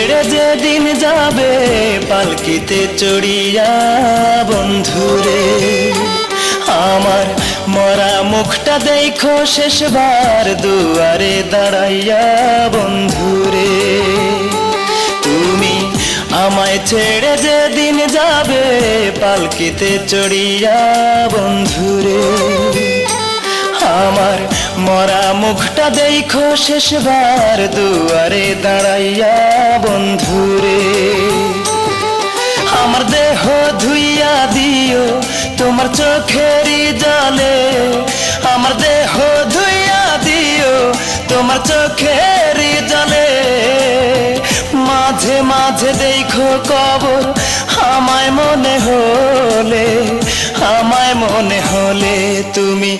ছেড়ে যেদিন যাবে পালকিতে চড়িয়া বন্ধুরে, আমার মরা মুখটা দেখো শেষবার দুয়ারে দাঁড়াইয়া বন্ধুরে। তুমি আমায় ছেড়ে যেদিন যাবে পালকিতে চড়িয়া বন্ধুরে, আমার মরা মুখটা দেখো শেষবার দুয়ারে দাঁড়াইয়া বন্ধুরে। আমার দেহ ধুইয়া দিও তোমার চোখেরই জলে, আমার দেহ ধুইয়া দিও তোমার চোখেরই জলে। মাঝে মাঝে দেখো কবর আমায় মনে হলে, আমায় মনে হলে। তুমি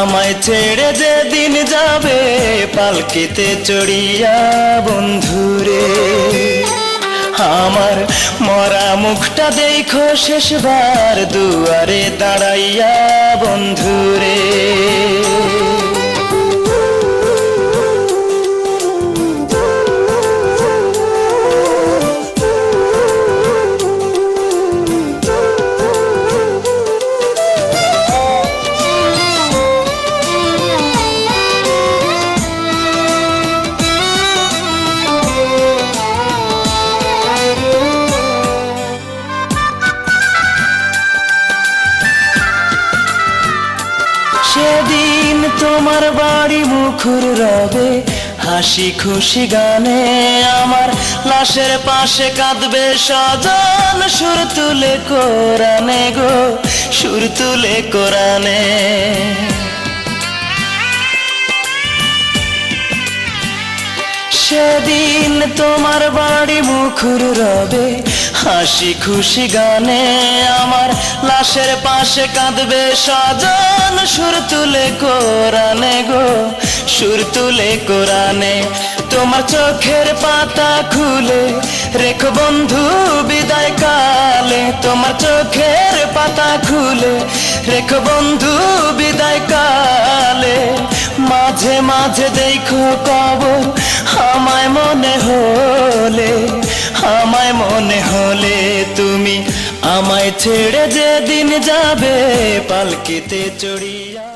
আমায় ছেড়ে যেদিন যাবে পালকিতে চড়িয়া বন্ধুরে, আমার মরা মুখটা দেখো শেষবার দুয়ারে দাঁড়াইয়া বন্ধুরে। সেদিন তোমার বাড়ি মুখর রবে হাসি খুশি গানে, আমার লাশের পাশে কাঁদবে স্বজন সুর তুলে কোরানে গো, সুর তুলে কোরানে। সেদিন তোমার বাড়ি মুখর রবে হাসি খুশি গানে, আমার লাশের পাশে কাঁদবে স্বজন সুর তুলে কোরানে গো, সুর তুলে কোরানে। তোমার চোখের পাতা খুলে রেখো বন্ধু বিদায় কালে, তোমার চোখের পাতা খুলে রেখো বন্ধু বিদায় কালে। মাঝে মাঝে দেখো কবর আমায় মনে হলে, আমায় মনে হলে। তুমি আমায় ছেড়ে যেদিন যাবে পালকিতে চড়িয়া